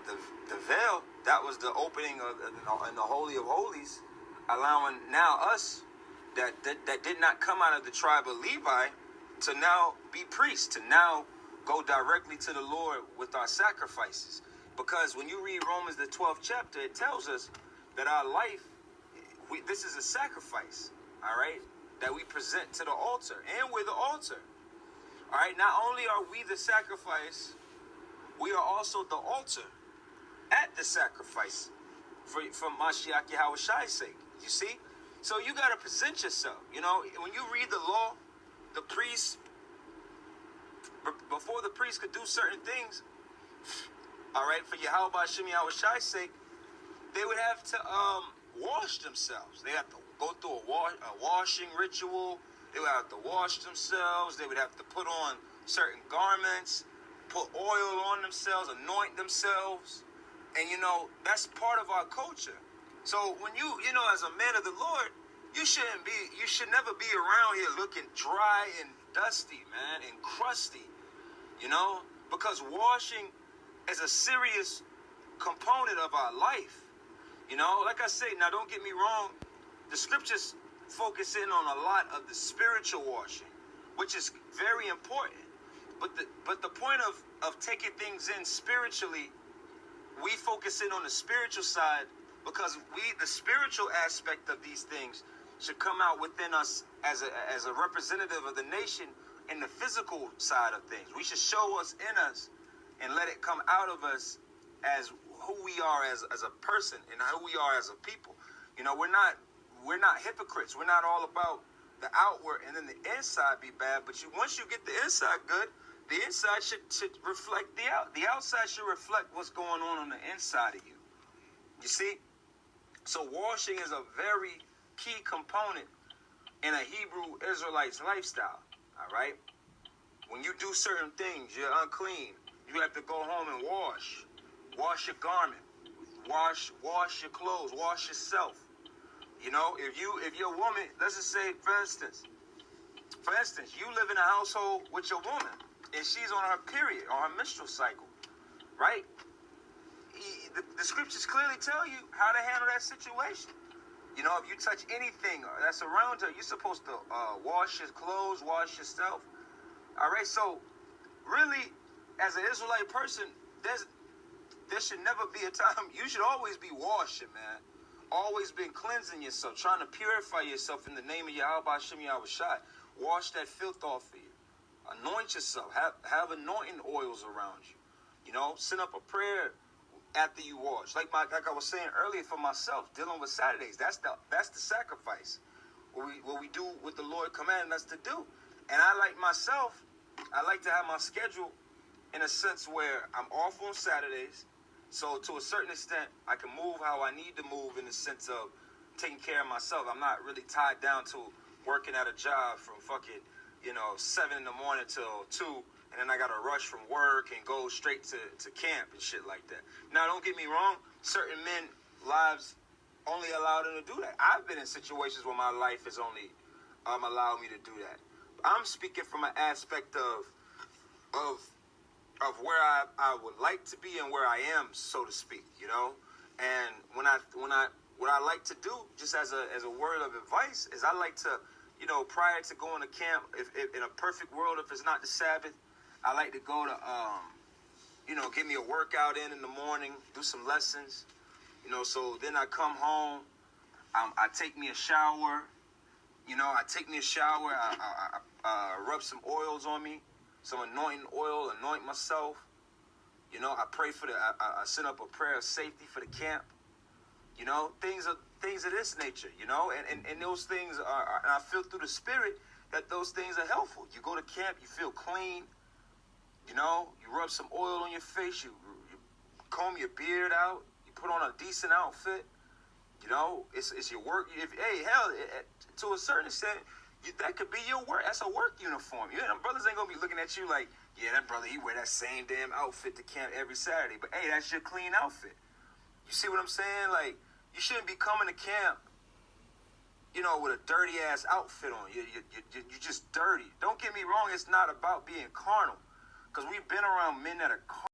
the veil, that was the opening of in the Holy of Holies, allowing now us that did not come out of the tribe of Levi to now be priests, to now go directly to the Lord with our sacrifices. Because when you read Romans the 12th chapter, it tells us that our life, this is a sacrifice, all right, that we present to the altar, and we're the altar. All right, not only are we the sacrifice, we are also the altar at the sacrifice for Mashiach Yahushai's sake. You see? So you got to present yourself. You know, when you read the law, the priests, before the priests could do certain things, all right, for Yahweh Shem Yahushai's sake, they would have to wash themselves. They have to go through a washing ritual. They would have to wash themselves. They would have to put on certain garments, put oil on themselves, anoint themselves. And, you know, that's part of our culture. So when you know, as a man of the Lord, you should never be around here looking dry and dusty, man, and crusty, you know, because washing is a serious component of our life. You know, like I say, now don't get me wrong, the scriptures focus in on a lot of the spiritual washing, which is very important. But the point of taking things in spiritually, we focus in on the spiritual side because the spiritual aspect of these things should come out within us as a representative of the nation in the physical side of things. We should show what's in us and let it come out of us as who we are as a person and who we are as a people. You know, we're not hypocrites. We're not all about the outward and then the inside be bad. But once you get the inside good, the inside should reflect the out. The outside should reflect what's going on the inside of you. You see? So washing is a very key component in a Hebrew Israelite's lifestyle. All right? When you do certain things, you're unclean. You have to go home and wash. Wash your garment. Wash your clothes. Wash yourself. You know, if you're a woman, let's just say, for instance, you live in a household with your woman, and she's on her period, on her menstrual cycle, right? The scriptures clearly tell you how to handle that situation. You know, if you touch anything that's around her, you're supposed to wash your clothes, wash yourself. All right, so really, as an Israelite person, there should never be a time. You should always be washing, man. Always been cleansing yourself, trying to purify yourself in the name of Yahweh Shem Yahushai. Wash that filth off of you. Anoint yourself. Have anointing oils around you. You know, send up a prayer after you wash. Like I was saying earlier for myself, dealing with Saturdays. That's the sacrifice. What we do what the Lord commanded us to do. And I like myself, I like to have my schedule in a sense where I'm off on Saturdays. So to a certain extent, I can move how I need to move in the sense of taking care of myself. I'm not really tied down to working at a job from fucking, 7 in the morning till 2, and then I got to rush from work and go straight to camp and shit like that. Now, don't get me wrong. Certain men lives only allow them to do that. I've been in situations where my life has only allowed me to do that. I'm speaking from an aspect of where I would like to be and where I am, so to speak, you know. And what I like to do, just as a word of advice, is I like to, prior to going to camp, if in a perfect world, if it's not the Sabbath, I like to go to, get me a workout in the morning, do some lessons, so then I come home, I take me a shower, I rub some oils on me, some anointing oil, anoint myself. I pray for I send up a prayer of safety for the camp. Things of this nature, and those things are, and I feel through the spirit that those things are helpful. You go to camp, you feel clean, you rub some oil on your face, you comb your beard out, you put on a decent outfit, it's your work. To a certain extent, that could be your work. That's a work uniform. Them brothers ain't gonna be looking at you like, yeah, that brother, he wear that same damn outfit to camp every Saturday. But hey, that's your clean outfit. You see what I'm saying? Like, you shouldn't be coming to camp, with a dirty ass outfit on. You're just dirty. Don't get me wrong. It's not about being carnal, because we've been around men that are carnal.